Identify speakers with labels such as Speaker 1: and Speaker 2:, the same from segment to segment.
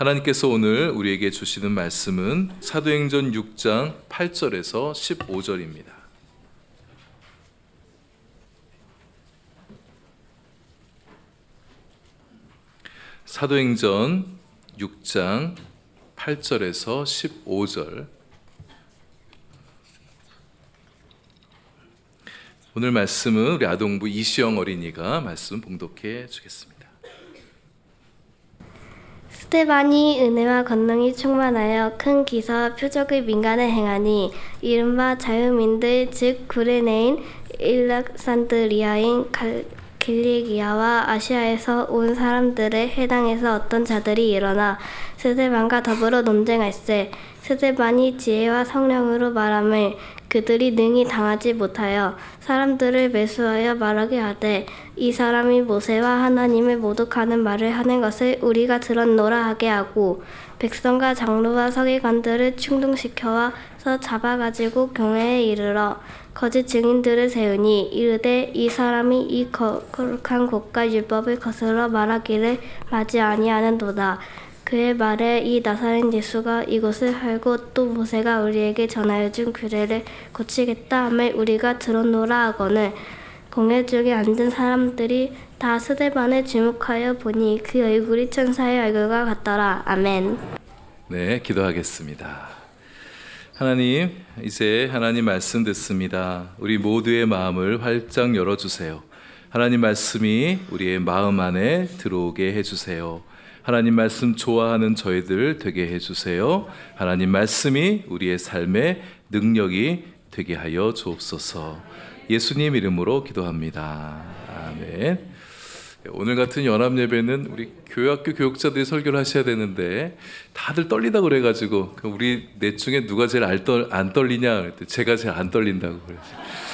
Speaker 1: 하나님께서 오늘 우리에게 주시는 말씀은 사도행전 6장 8절에서 15절입니다. 사도행전 6장 8절에서 15절. 오늘 말씀은 우리 아동부 이시영 어린이가 말씀 봉독해 주겠습니다.
Speaker 2: 스데반이 은혜와 권능이 충만하여 큰 기사와 표적을 민간에 행하니 이른바 자유민들 즉 구레네인 일렉산드리아인 길리기아와 아시아에서 온 사람들의 해당에서 어떤 자들이 일어나 스데반과 더불어 논쟁할세. 스데반이 지혜와 성령으로 말함을 그들이 능히 당하지 못하여 사람들을 매수하여 말하게 하되 이 사람이 모세와 하나님을 모독하는 말을 하는 것을 우리가 들었노라 하게 하고 백성과 장로와 서기관들을 충동시켜와서 잡아가지고 경회에 이르러 거짓 증인들을 세우니 이르되 이 사람이 이 거룩한 곳과 율법을 거스러 말하기를 마지 아니하는도다. 그의 말에 이 나사렛 예수가 이곳을 헐고 또 모세가 우리에게 전하여 준 규례를 고치겠다 함을 우리가 들었노라 하거늘 공회 중에 앉은 사람들이 다 스데반을 주목하여 보니 그 얼굴이 천사의 얼굴과 같더라. 아멘.
Speaker 1: 네, 기도하겠습니다. 하나님, 이제 하나님 말씀 듣습니다. 우리 모두의 마음을 활짝 열어주세요. 하나님 말씀이 우리의 마음 안에 들어오게 해주세요. 하나님 말씀 좋아하는 저희들 되게 해주세요. 하나님 말씀이 우리의 삶의 능력이 되게 하여 주옵소서. 예수님 이름으로 기도합니다. 아멘. 오늘 같은 연합예배는 우리 교회학교 교육자들이 설교를 하셔야 되는데 다들 떨리다고 그래가지고 우리 넷 중에 누가 제일 안 떨리냐 그랬더니 제가 제일 안 떨린다고 그랬어요.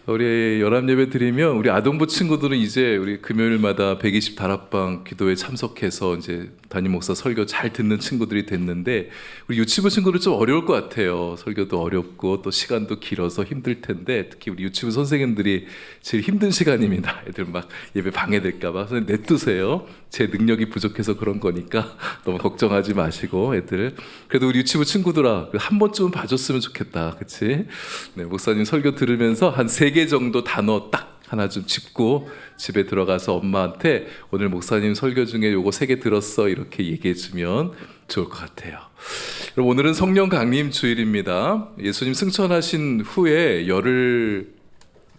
Speaker 1: 우리 연합예배 드리면 우리 아동부 친구들은 이제 우리 금요일마다 120 다락방 기도에 참석해서 이제 담임 목사 설교 잘 듣는 친구들이 됐는데 우리 유치부 친구들 좀 어려울 것 같아요. 설교도 어렵고 또 시간도 길어서 힘들 텐데 특히 우리 유치부 선생님들이 제일 힘든 시간입니다. 애들 막 예배 방해될까 봐. 선생님 냅두세요. 제 능력이 부족해서 그런 거니까 너무 걱정하지 마시고 애들. 그래도 우리 유치부 친구들아 한 번쯤은 봐줬으면 좋겠다. 그치? 네, 목사님 설교 들으면서 한 3개 정도 단어 딱 하나 좀 짚고 집에 들어가서 엄마한테 오늘 목사님 설교 중에 요거 3개 들었어 이렇게 얘기해 주면 좋을 것 같아요. 그럼 오늘은 성령 강림 주일입니다. 예수님 승천하신 후에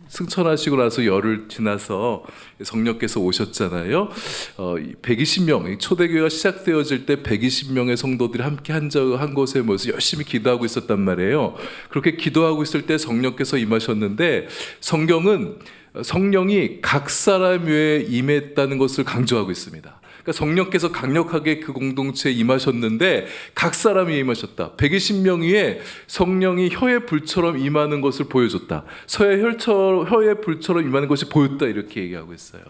Speaker 1: 승천하시고 나서 열흘 지나서 성령께서 오셨잖아요. 120명, 초대교회가 시작되어질 때 120명의 성도들이 함께 한 곳에 모여서 열심히 기도하고 있었단 말이에요. 그렇게 기도하고 있을 때 성령께서 임하셨는데 성령이 각 사람 위에 임했다는 것을 강조하고 있습니다. 그러니까 성령께서 강력하게 그 공동체에 임하셨는데 각 사람이 임하셨다. 120명 위에 성령이 혀의 불처럼 임하는 것을 보여줬다. 혀의 불처럼 임하는 것이 보였다. 이렇게 얘기하고 있어요.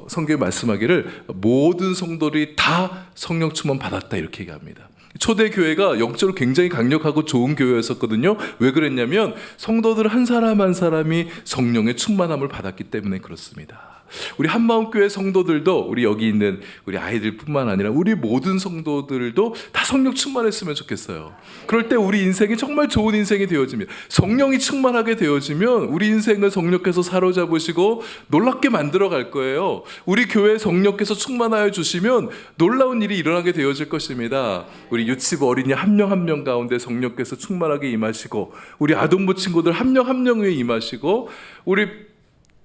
Speaker 1: 성경이 말씀하기를 모든 성도들이 다 성령 충만 받았다. 이렇게 얘기합니다. 초대교회가 영적으로 굉장히 강력하고 좋은 교회였었거든요. 왜 그랬냐면 성도들 한 사람 한 사람이 성령의 충만함을 받았기 때문에 그렇습니다. 우리 한마음교회 성도들도 우리 여기 있는 우리 아이들뿐만 아니라 우리 모든 성도들도 다 성령 충만했으면 좋겠어요. 그럴 때 우리 인생이 정말 좋은 인생이 되어집니다. 성령이 충만하게 되어지면 우리 인생을 성령께서 사로잡으시고 놀랍게 만들어 갈 거예요. 우리 교회 성령께서 충만하여 주시면 놀라운 일이 일어나게 되어질 것입니다. 우리 유치부 어린이 한 명 한 명 가운데 성령께서 충만하게 임하시고 우리 아동부 친구들 한 명 한 명 위에 임하시고 우리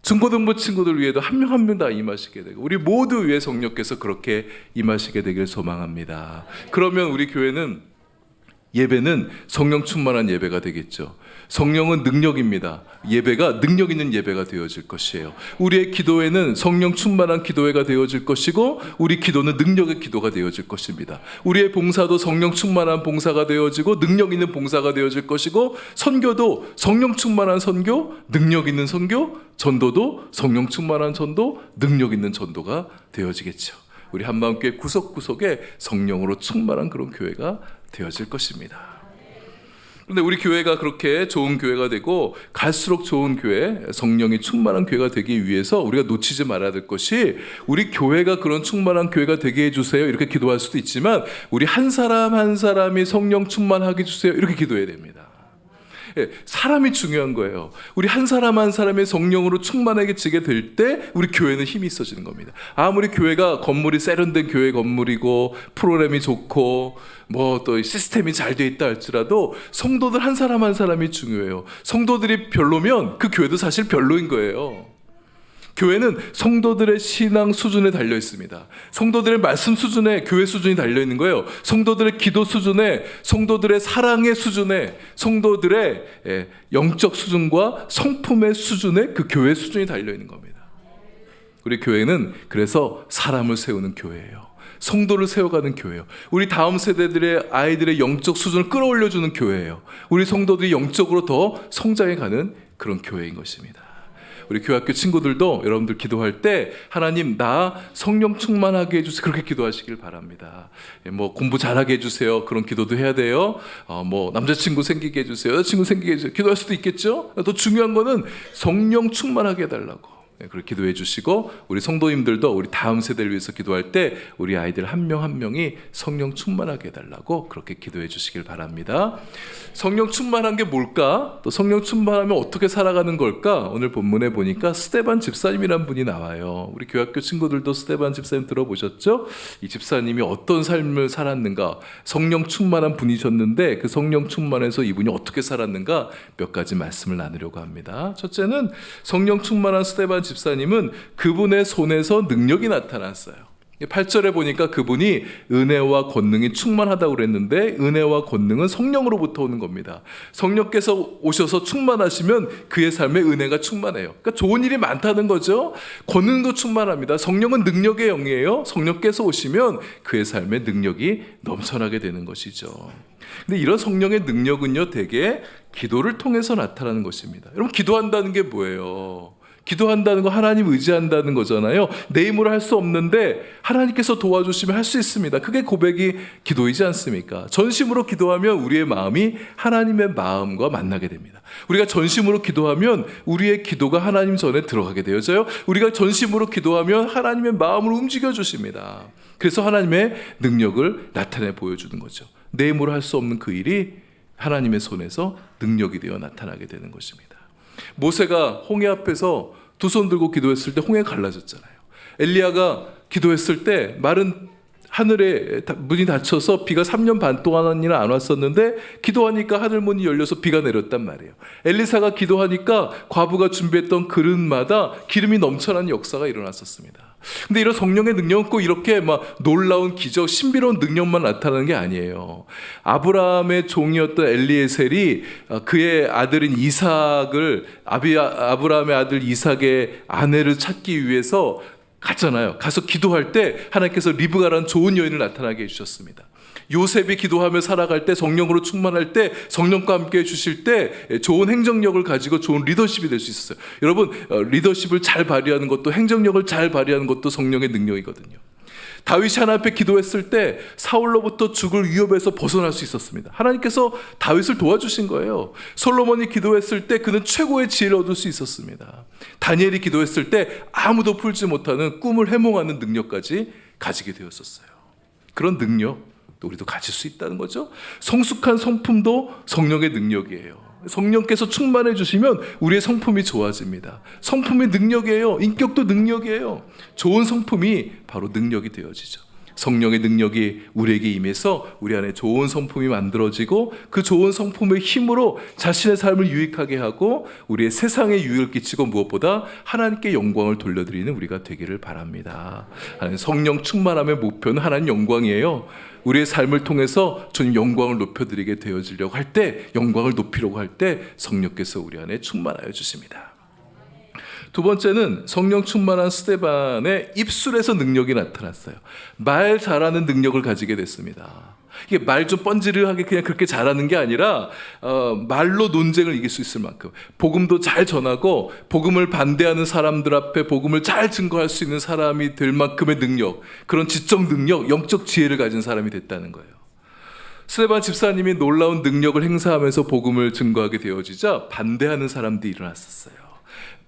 Speaker 1: 중고등부 친구들 위에도 한 명 한 명 다 임하시게 되고 우리 모두 위에 성령께서 그렇게 임하시게 되길 소망합니다. 그러면 우리 교회는 예배는 성령 충만한 예배가 되겠죠. 성령은 능력입니다. 예배가 능력 있는 예배가 되어질 것이에요. 우리의 기도회는 성령 충만한 기도회가 되어질 것이고 우리 기도는 능력의 기도가 되어질 것입니다. 우리의 봉사도 성령 충만한 봉사가 되어지고 능력 있는 봉사가 되어질 것이고 선교도 성령 충만한 선교, 능력 있는 선교, 전도도 성령 충만한 전도, 능력 있는 전도가 되어지겠죠. 우리 한마음교회 구석구석에 성령으로 충만한 그런 교회가 되어질 것입니다. 그런데 우리 교회가 그렇게 좋은 교회가 되고 갈수록 좋은 교회, 성령이 충만한 교회가 되기 위해서 우리가 놓치지 말아야 될 것이, 우리 교회가 그런 충만한 교회가 되게 해주세요 이렇게 기도할 수도 있지만, 우리 한 사람 한 사람이 성령 충만하게 해주세요 이렇게 기도해야 됩니다. 사람이 중요한 거예요. 우리 한 사람 한 사람의 성령으로 충만해지게 될 때 우리 교회는 힘이 있어지는 겁니다. 아무리 교회가 건물이 세련된 교회 건물이고 프로그램이 좋고 뭐 또 시스템이 잘 돼 있다 할지라도 성도들 한 사람 한 사람이 중요해요. 성도들이 별로면 그 교회도 사실 별로인 거예요. 교회는 성도들의 신앙 수준에 달려 있습니다. 성도들의 말씀 수준에 교회 수준이 달려 있는 거예요. 성도들의 기도 수준에, 성도들의 사랑의 수준에, 성도들의 영적 수준과 성품의 수준에 그 교회 수준이 달려 있는 겁니다. 우리 교회는 그래서 사람을 세우는 교회예요. 성도를 세워가는 교회예요. 우리 다음 세대들의 아이들의 영적 수준을 끌어올려주는 교회예요. 우리 성도들이 영적으로 더 성장해가는 그런 교회인 것입니다. 우리 교학교 친구들도 여러분들 기도할 때 하나님 나 성령 충만하게 해주세요 그렇게 기도하시길 바랍니다. 뭐 공부 잘하게 해주세요 그런 기도도 해야 돼요. 뭐 남자친구 생기게 해주세요, 여자친구 생기게 해주세요 기도할 수도 있겠죠. 더 중요한 거는 성령 충만하게 해달라고 그렇게 기도해 주시고, 우리 성도님들도 우리 다음 세대를 위해서 기도할 때 우리 아이들 한 명 한 명이 성령 충만하게 해달라고 그렇게 기도해 주시길 바랍니다. 성령 충만한 게 뭘까? 또 성령 충만하면 어떻게 살아가는 걸까? 오늘 본문에 보니까 스데반 집사님이란 분이 나와요. 우리 교학교 친구들도 스데반 집사님 들어보셨죠? 이 집사님이 어떤 삶을 살았는가, 성령 충만한 분이셨는데 그 성령 충만해서 이분이 어떻게 살았는가 몇 가지 말씀을 나누려고 합니다. 첫째는 성령 충만한 스데반 집사님은 그분의 손에서 능력이 나타났어요. 8절에 보니까 그분이 은혜와 권능이 충만하다고 그랬는데, 은혜와 권능은 성령으로부터 오는 겁니다. 성령께서 오셔서 충만하시면 그의 삶에 은혜가 충만해요. 그러니까 좋은 일이 많다는 거죠. 권능도 충만합니다. 성령은 능력의 영이에요. 성령께서 오시면 그의 삶에 능력이 넘쳐나게 되는 것이죠. 근데 이런 성령의 능력은요, 대개 기도를 통해서 나타나는 것입니다. 여러분, 기도한다는 게 뭐예요? 기도한다는 거 하나님 의지한다는 거잖아요. 내 힘으로 할 수 없는데 하나님께서 도와주시면 할 수 있습니다. 그게 고백이 기도이지 않습니까? 전심으로 기도하면 우리의 마음이 하나님의 마음과 만나게 됩니다. 우리가 전심으로 기도하면 우리의 기도가 하나님 전에 들어가게 되어져요. 우리가 전심으로 기도하면 하나님의 마음을 움직여 주십니다. 그래서 하나님의 능력을 나타내 보여주는 거죠. 내 힘으로 할 수 없는 그 일이 하나님의 손에서 능력이 되어 나타나게 되는 것입니다. 모세가 홍해 앞에서 두 손 들고 기도했을 때 홍해가 갈라졌잖아요. 엘리야가 기도했을 때 마른 하늘에 문이 닫혀서 비가 3년 반 동안이나 안 왔었는데 기도하니까 하늘 문이 열려서 비가 내렸단 말이에요. 엘리사가 기도하니까 과부가 준비했던 그릇마다 기름이 넘쳐나는 역사가 일어났었습니다. 근데 이런 성령의 능력은 꼭 이렇게 막 놀라운 기적, 신비로운 능력만 나타나는 게 아니에요. 아브라함의 종이었던 엘리에셀이 그의 아들인 이삭을, 아브라함의 아들 이삭의 아내를 찾기 위해서 갔잖아요. 가서 기도할 때 하나님께서 리브가라는 좋은 여인을 나타나게 해주셨습니다. 요셉이 기도하며 살아갈 때, 성령으로 충만할 때, 성령과 함께 해주실 때 좋은 행정력을 가지고 좋은 리더십이 될 수 있었어요. 여러분, 리더십을 잘 발휘하는 것도, 행정력을 잘 발휘하는 것도 성령의 능력이거든요. 다윗이 하나님 앞에 기도했을 때 사울로부터 죽을 위협에서 벗어날 수 있었습니다. 하나님께서 다윗을 도와주신 거예요. 솔로몬이 기도했을 때 그는 최고의 지혜를 얻을 수 있었습니다. 다니엘이 기도했을 때 아무도 풀지 못하는 꿈을 해몽하는 능력까지 가지게 되었었어요. 그런 능력 또 우리도 가질 수 있다는 거죠. 성숙한 성품도 성령의 능력이에요. 성령께서 충만해 주시면 우리의 성품이 좋아집니다. 성품이 능력이에요. 인격도 능력이에요. 좋은 성품이 바로 능력이 되어지죠. 성령의 능력이 우리에게 임해서 우리 안에 좋은 성품이 만들어지고, 그 좋은 성품의 힘으로 자신의 삶을 유익하게 하고 우리의 세상에 유익을 끼치고, 무엇보다 하나님께 영광을 돌려드리는 우리가 되기를 바랍니다. 성령 충만함의 목표는 하나님 영광이에요. 우리의 삶을 통해서 주님 영광을 높여드리게 되어지려고 할 때, 영광을 높이려고 할 때 성령께서 우리 안에 충만하여 주십니다. 두 번째는 성령 충만한 스데반의 입술에서 능력이 나타났어요. 말 잘하는 능력을 가지게 됐습니다. 이게 말 좀 뻔지르하게 그냥 그렇게 잘하는 게 아니라 말로 논쟁을 이길 수 있을 만큼, 복음도 잘 전하고 복음을 반대하는 사람들 앞에 복음을 잘 증거할 수 있는 사람이 될 만큼의 능력, 그런 지적 능력, 영적 지혜를 가진 사람이 됐다는 거예요. 스데반 집사님이 놀라운 능력을 행사하면서 복음을 증거하게 되어지자 반대하는 사람들이 일어났었어요.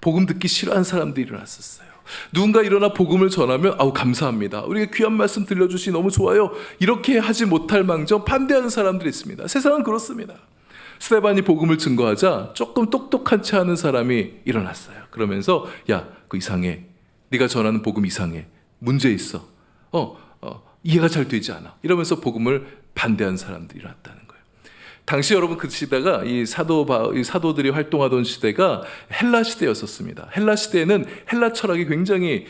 Speaker 1: 복음 듣기 싫어하는 사람들이 일어났었어요. 누군가 일어나 복음을 전하면 아우 감사합니다, 우리가 귀한 말씀 들려주시니 너무 좋아요, 이렇게 하지 못할 망정 반대하는 사람들이 있습니다. 세상은 그렇습니다. 스데반이 복음을 증거하자 조금 똑똑한 체 하는 사람이 일어났어요. 그러면서 야, 그거 이상해, 네가 전하는 복음 이상해, 문제 있어, 이해가 잘 되지 않아, 이러면서 복음을 반대하는 사람들이 일어났다는 거예요. 당시 여러분 그 시대가 이 사도들이 활동하던 시대가 헬라 시대였었습니다. 헬라 시대에는 헬라 철학이 굉장히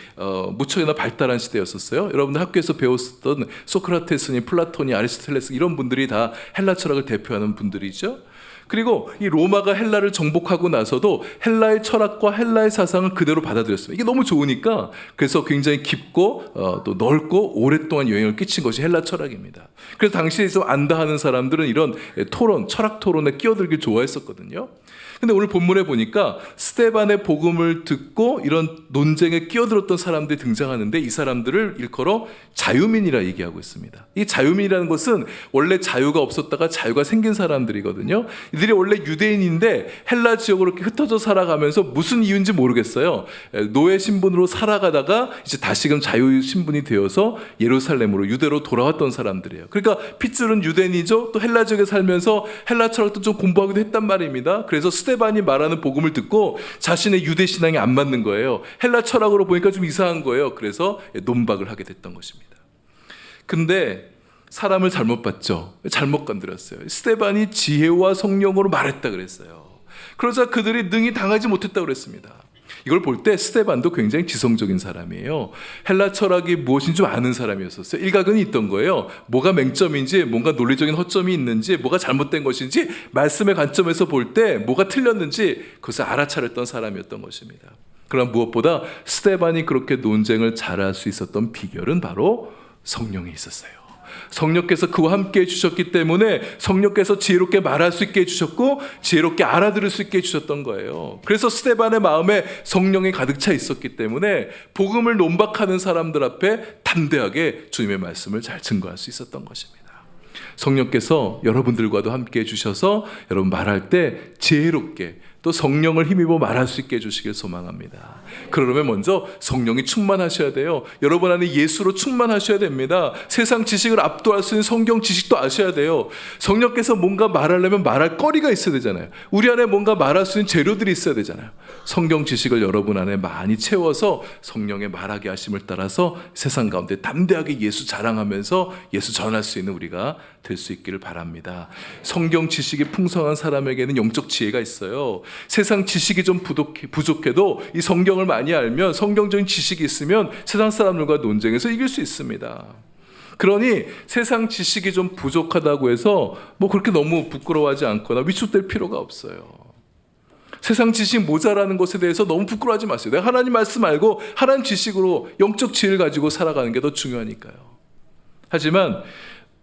Speaker 1: 무척이나 발달한 시대였었어요. 여러분들 학교에서 배웠던 소크라테스니 플라톤이 아리스토텔레스 이런 분들이 다 헬라 철학을 대표하는 분들이죠. 그리고 이 로마가 헬라를 정복하고 나서도 헬라의 철학과 헬라의 사상을 그대로 받아들였습니다. 이게 너무 좋으니까 그래서 굉장히 깊고 또 넓고 오랫동안 영향을 끼친 것이 헬라 철학입니다. 그래서 당시에 좀 안다 하는 사람들은 이런 토론, 철학 토론에 끼어들길 좋아했었거든요. 근데 오늘 본문에 보니까 스데반의 복음을 듣고 이런 논쟁에 끼어들었던 사람들이 등장하는데 이 사람들을 일컬어 자유민이라 얘기하고 있습니다. 이 자유민이라는 것은 원래 자유가 없었다가 자유가 생긴 사람들이거든요. 이들이 원래 유대인인데 헬라 지역으로 이렇게 흩어져 살아가면서 무슨 이유인지 모르겠어요. 노예 신분으로 살아가다가 이제 다시금 자유 신분이 되어서 예루살렘으로 유대로 돌아왔던 사람들이에요. 그러니까 핏줄은 유대인이죠. 또 헬라 지역에 살면서 헬라 철학도 좀 공부하기도 했단 말입니다. 그래서 스데반이 말하는 복음을 듣고 자신의 유대 신앙이 안 맞는 거예요. 헬라 철학으로 보니까 좀 이상한 거예요. 그래서 논박을 하게 됐던 것입니다. 근데 사람을 잘못 봤죠. 잘못 건드렸어요. 스데반이 지혜와 성령으로 말했다 그랬어요. 그러자 그들이 능히 당하지 못했다고 그랬습니다. 이걸 볼 때 스데반도 굉장히 지성적인 사람이에요. 헬라 철학이 무엇인지 좀 아는 사람이었었어요. 일각은 있던 거예요. 뭐가 맹점인지, 뭔가 논리적인 허점이 있는지, 뭐가 잘못된 것인지, 말씀의 관점에서 볼 때 뭐가 틀렸는지 그것을 알아차렸던 사람이었던 것입니다. 그러나 무엇보다 스데반이 그렇게 논쟁을 잘할 수 있었던 비결은 바로 성령이 있었어요. 성령께서 그와 함께 해주셨기 때문에 성령께서 지혜롭게 말할 수 있게 해주셨고 지혜롭게 알아들을 수 있게 해주셨던 거예요. 그래서 스데반의 마음에 성령이 가득 차 있었기 때문에 복음을 논박하는 사람들 앞에 담대하게 주님의 말씀을 잘 증거할 수 있었던 것입니다. 성령께서 여러분들과도 함께 해주셔서 여러분 말할 때 지혜롭게 또 성령을 힘입어 말할 수 있게 해주시길 소망합니다. 그러려면 먼저 성령이 충만하셔야 돼요. 여러분 안에 예수로 충만하셔야 됩니다. 세상 지식을 압도할 수 있는 성경 지식도 아셔야 돼요. 성령께서 뭔가 말하려면 말할 거리가 있어야 되잖아요. 우리 안에 뭔가 말할 수 있는 재료들이 있어야 되잖아요. 성경 지식을 여러분 안에 많이 채워서 성령의 말하게 하심을 따라서 세상 가운데 담대하게 예수 자랑하면서 예수 전할 수 있는 우리가 될 수 있기를 바랍니다. 성경 지식이 풍성한 사람에게는 영적 지혜가 있어요. 세상 지식이 좀 부족해도 이 성경을 많이 알면, 성경적인 지식이 있으면 세상 사람들과 논쟁에서 이길 수 있습니다. 그러니 세상 지식이 좀 부족하다고 해서 뭐 그렇게 너무 부끄러워하지 않거나 위축될 필요가 없어요. 세상 지식 모자라는 것에 대해서 너무 부끄러워하지 마세요. 내가 하나님 말씀 알고 하나님 지식으로 영적 지혜를 가지고 살아가는 게 더 중요하니까요. 하지만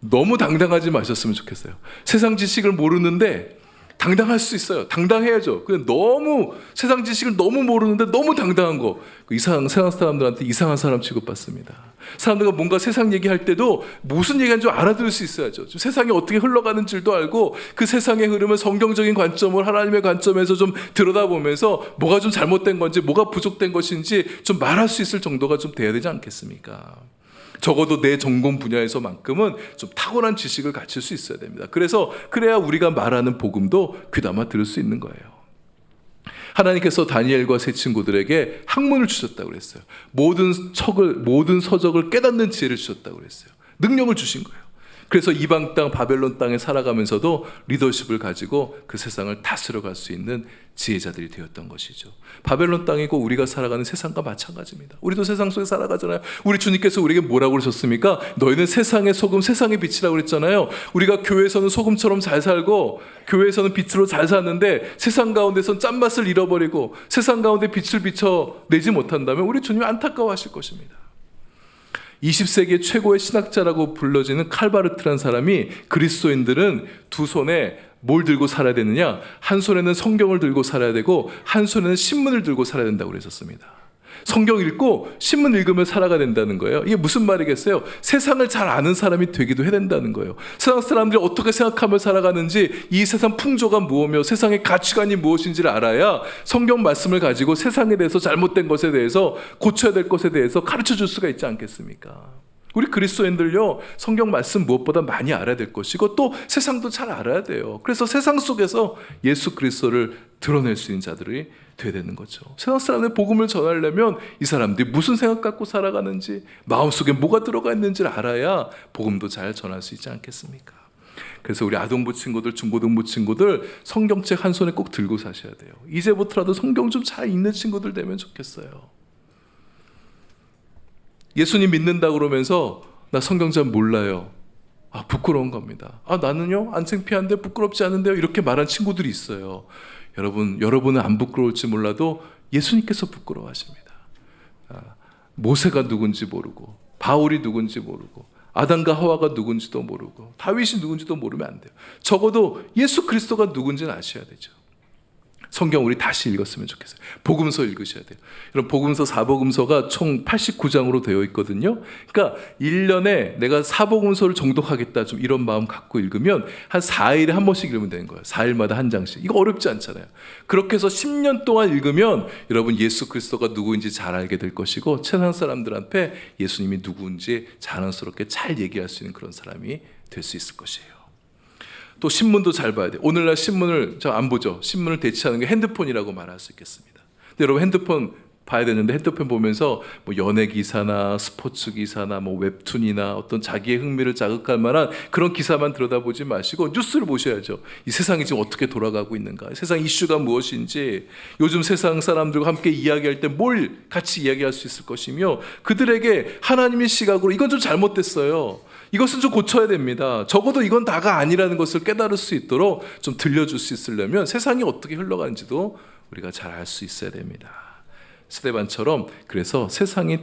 Speaker 1: 너무 당당하지 마셨으면 좋겠어요. 세상 지식을 모르는데 당당할 수 있어요. 당당해야죠. 근데 너무 세상 지식을 너무 모르는데 너무 당당한 거, 세상 사람들한테 이상한 사람 취급받습니다. 사람들과 뭔가 세상 얘기할 때도 무슨 얘기하는지 좀 알아들을 수 있어야죠. 좀 세상이 어떻게 흘러가는 줄도 알고 그 세상의 흐름을 성경적인 관점을 하나님의 관점에서 좀 들여다보면서 뭐가 좀 잘못된 건지 뭐가 부족된 것인지 좀 말할 수 있을 정도가 좀 돼야 되지 않겠습니까? 적어도 내 전공 분야에서만큼은 좀 탁월한 지식을 갖출 수 있어야 됩니다. 그래야 우리가 말하는 복음도 귀담아 들을 수 있는 거예요. 하나님께서 다니엘과 세 친구들에게 학문을 주셨다고 그랬어요. 모든 서적을 깨닫는 지혜를 주셨다고 그랬어요. 능력을 주신 거예요. 그래서 이방 땅 바벨론 땅에 살아가면서도 리더십을 가지고 그 세상을 다스려갈 수 있는 지혜자들이 되었던 것이죠. 바벨론 땅이고 우리가 살아가는 세상과 마찬가지입니다. 우리도 세상 속에 살아가잖아요. 우리 주님께서 우리에게 뭐라고 그러셨습니까? 너희는 세상의 소금, 세상의 빛이라고 그랬잖아요. 우리가 교회에서는 소금처럼 잘 살고 교회에서는 빛으로 잘 사는데 세상 가운데서는 짠맛을 잃어버리고 세상 가운데 빛을 비춰내지 못한다면 우리 주님이 안타까워하실 것입니다. 20세기의 최고의 신학자라고 불러지는 칼바르트라는 사람이 그리스도인들은 두 손에 뭘 들고 살아야 되느냐? 한 손에는 성경을 들고 살아야 되고 한 손에는 신문을 들고 살아야 된다고 그랬었습니다. 성경 읽고 신문 읽으며 살아가야 된다는 거예요. 이게 무슨 말이겠어요? 세상을 잘 아는 사람이 되기도 해야 된다는 거예요. 세상 사람들이 어떻게 생각하며 살아가는지, 이 세상 풍조가 무엇이며 세상의 가치관이 무엇인지를 알아야 성경 말씀을 가지고 세상에 대해서, 잘못된 것에 대해서, 고쳐야 될 것에 대해서 가르쳐 줄 수가 있지 않겠습니까? 우리 그리스도인들요, 성경 말씀 무엇보다 많이 알아야 될 것이고 또 세상도 잘 알아야 돼요. 그래서 세상 속에서 예수 그리스도를 드러낼 수 있는 자들이 돼야 되는 거죠. 세상 사람들 복음을 전하려면 이 사람들이 무슨 생각 갖고 살아가는지, 마음속에 뭐가 들어가 있는지를 알아야 복음도 잘 전할 수 있지 않겠습니까? 그래서 우리 아동부 친구들, 중고등부 친구들 성경책 한 손에 꼭 들고 사셔야 돼요. 이제부터라도 성경 좀 잘 읽는 친구들 되면 좋겠어요. 예수님 믿는다 그러면서 나 성경 잘 몰라요. 부끄러운 겁니다. 나는요 안 창피한데 부끄럽지 않은데요, 이렇게 말한 친구들이 있어요. 여러분은 안 부끄러울지 몰라도 예수님께서 부끄러워하십니다. 모세가 누군지 모르고, 바울이 누군지 모르고, 아담과 하와가 누군지도 모르고, 다윗이 누군지도 모르면 안 돼요. 적어도 예수 그리스도가 누군지는 아셔야 되죠. 성경 우리 다시 읽었으면 좋겠어요. 복음서 읽으셔야 돼요. 여러분, 복음서 4복음서가 총 89장으로 되어 있거든요. 그러니까 1년에 내가 4복음서를 정독하겠다, 좀 이런 마음 갖고 읽으면 한 4일에 한 번씩 읽으면 되는 거예요. 4일마다 한 장씩. 이거 어렵지 않잖아요. 그렇게 해서 10년 동안 읽으면 여러분 예수 그리스도가 누구인지 잘 알게 될 것이고, 세상 사람들한테 예수님이 누구인지 자랑스럽게 잘 얘기할 수 있는 그런 사람이 될 수 있을 것이에요. 또 신문도 잘 봐야 돼요. 오늘날 신문을 저 안 보죠. 신문을 대체하는 게 핸드폰이라고 말할 수 있겠습니다. 근데 여러분, 핸드폰 봐야 되는데, 핸드폰 보면서 뭐 연예 기사나 스포츠 기사나 뭐 웹툰이나 어떤 자기의 흥미를 자극할 만한 그런 기사만 들여다보지 마시고 뉴스를 보셔야죠. 이 세상이 지금 어떻게 돌아가고 있는가, 세상 이슈가 무엇인지, 요즘 세상 사람들과 함께 이야기할 때 뭘 같이 이야기할 수 있을 것이며, 그들에게 하나님의 시각으로 이건 좀 잘못됐어요, 이것은 좀 고쳐야 됩니다, 적어도 이건 다가 아니라는 것을 깨달을 수 있도록 좀 들려줄 수 있으려면 세상이 어떻게 흘러가는지도 우리가 잘 알 수 있어야 됩니다. 스데반처럼 그래서 세상이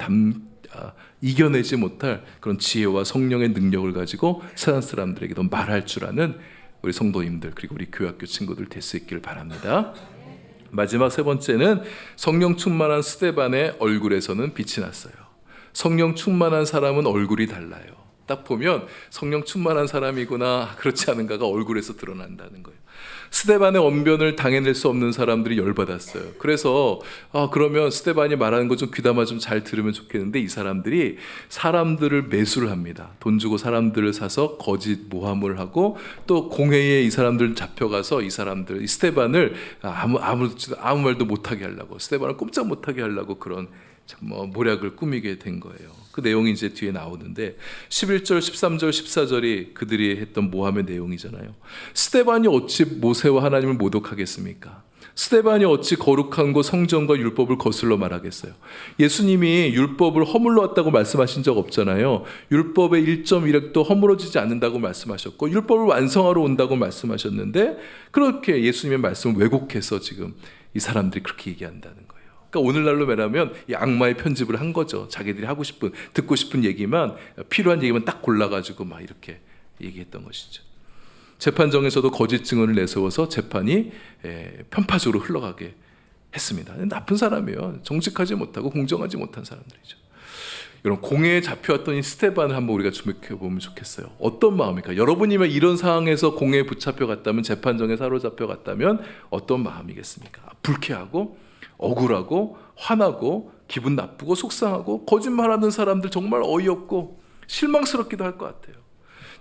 Speaker 1: 이겨내지 못할 그런 지혜와 성령의 능력을 가지고 세상 사람들에게도 말할 줄 아는 우리 성도님들, 그리고 우리 교학교 친구들 될 수 있기를 바랍니다. 마지막 세 번째는 성령 충만한 스데반의 얼굴에서는 빛이 났어요. 성령 충만한 사람은 얼굴이 달라요. 딱 보면 성령 충만한 사람이구나, 그렇지 않은가가 얼굴에서 드러난다는 거예요. 스데반의 언변을 당해낼 수 없는 사람들이 열받았어요. 그래서 그러면 스데반이 말하는 거 좀 귀담아 좀 잘 들으면 좋겠는데, 이 사람들이 사람들을 매수를 합니다. 돈 주고 사람들을 사서 거짓 모함을 하고, 또 공회에 이 사람들 잡혀가서 이 스데반을 아무 말도 못하게 하려고, 스데반을 꼼짝 못하게 하려고 그런 모략을 꾸미게 된 거예요. 그 내용이 이제 뒤에 나오는데, 11절, 13절, 14절이 그들이 했던 모함의 내용이잖아요. 스데반이 어찌 모세와 하나님을 모독하겠습니까? 스데반이 어찌 거룩한 것, 성전과 율법을 거슬러 말하겠어요? 예수님이 율법을 허물러 왔다고 말씀하신 적 없잖아요. 율법의 1.1획도 허물어지지 않는다고 말씀하셨고, 율법을 완성하러 온다고 말씀하셨는데, 그렇게 예수님의 말씀을 왜곡해서 지금 이 사람들이 그렇게 얘기한다는 거예요. 그러니까 오늘날로 말하면 이 악마의 편집을 한 거죠. 자기들이 하고 싶은, 듣고 싶은 얘기만, 필요한 얘기만 딱 골라가지고 막 이렇게 얘기했던 것이죠. 재판정에서도 거짓 증언을 내세워서 재판이 편파적으로 흘러가게 했습니다. 나쁜 사람이에요. 정직하지 못하고 공정하지 못한 사람들이죠. 여러분, 공회에 잡혀왔던 이 스데반을 한번 우리가 주목해 보면 좋겠어요. 어떤 마음일까? 여러분이면 이런 상황에서 공회에 붙잡혀 갔다면, 재판정에 사로잡혀 갔다면 어떤 마음이겠습니까? 불쾌하고 억울하고 화나고 기분 나쁘고 속상하고, 거짓말하는 사람들 정말 어이없고 실망스럽기도 할 것 같아요.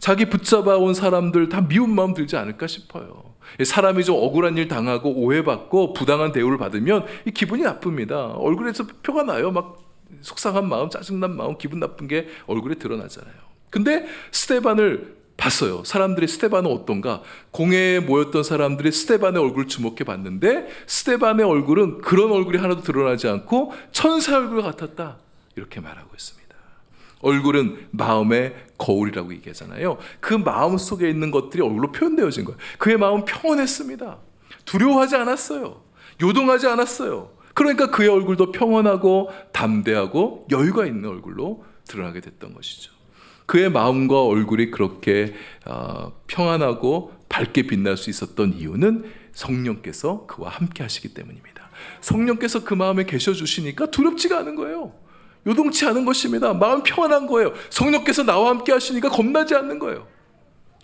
Speaker 1: 자기 붙잡아온 사람들 다 미운 마음 들지 않을까 싶어요. 사람이 좀 억울한 일 당하고 오해받고 부당한 대우를 받으면 이 기분이 나쁩니다. 얼굴에서 표가 나요. 막 속상한 마음, 짜증난 마음, 기분 나쁜 게 얼굴에 드러나잖아요. 근데 스데반을 봤어요. 사람들이 스데반은 어떤가? 공회에 모였던 사람들이 스데반의 얼굴을 주목해 봤는데, 스데반의 얼굴은 그런 얼굴이 하나도 드러나지 않고 천사 얼굴 같았다, 이렇게 말하고 있습니다. 얼굴은 마음의 거울이라고 얘기하잖아요. 그 마음 속에 있는 것들이 얼굴로 표현되어진 거예요. 그의 마음은 평온했습니다. 두려워하지 않았어요. 요동하지 않았어요. 그러니까 그의 얼굴도 평온하고 담대하고 여유가 있는 얼굴로 드러나게 됐던 것이죠. 그의 마음과 얼굴이 그렇게 평안하고 밝게 빛날 수 있었던 이유는 성령께서 그와 함께 하시기 때문입니다. 성령께서 그 마음에 계셔 주시니까 두렵지가 않은 거예요. 요동치 않은 것입니다. 마음 평안한 거예요. 성령께서 나와 함께 하시니까 겁나지 않는 거예요.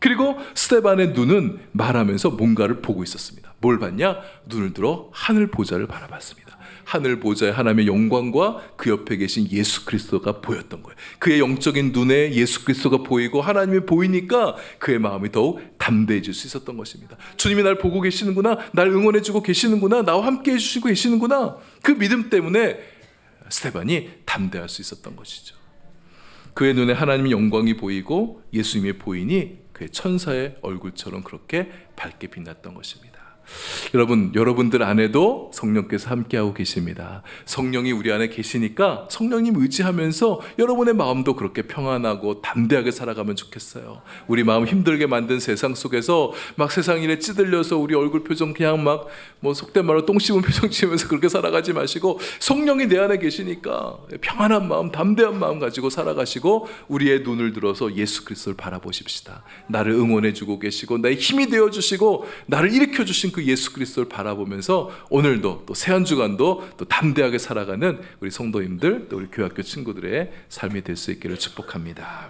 Speaker 1: 그리고 스데반의 눈은 말하면서 뭔가를 보고 있었습니다. 뭘 봤냐? 눈을 들어 하늘 보좌를 바라봤습니다. 하늘 보좌의 하나님의 영광과 그 옆에 계신 예수 그리스도가 보였던 거예요. 그의 영적인 눈에 예수 그리스도가 보이고 하나님이 보이니까 그의 마음이 더욱 담대해질 수 있었던 것입니다. 주님이 날 보고 계시는구나, 날 응원해주고 계시는구나, 나와 함께 해주시고 계시는구나. 그 믿음 때문에 스데반이 담대할 수 있었던 것이죠. 그의 눈에 하나님의 영광이 보이고 예수님이 보이니 그의 천사의 얼굴처럼 그렇게 밝게 빛났던 것입니다. 여러분들 안에도 성령께서 함께하고 계십니다. 성령이 우리 안에 계시니까 성령님 의지하면서 여러분의 마음도 그렇게 평안하고 담대하게 살아가면 좋겠어요. 우리 마음 힘들게 만든 세상 속에서 막 세상 일에 찌들려서 우리 얼굴 표정 그냥 막 속된 말로 똥 씹은 표정 지으면서 그렇게 살아가지 마시고 성령이 내 안에 계시니까 평안한 마음, 담대한 마음 가지고 살아가시고 우리의 눈을 들어서 예수 그리스도를 바라보십시다. 나를 응원해주고 계시고 나의 힘이 되어주시고 나를 일으켜주신 그 예수 그리스도를 바라보면서 오늘도 또 새 한 주간도 또 담대하게 살아가는 우리 성도님들 또 우리 교학교 친구들의 삶이 될 수 있기를 축복합니다.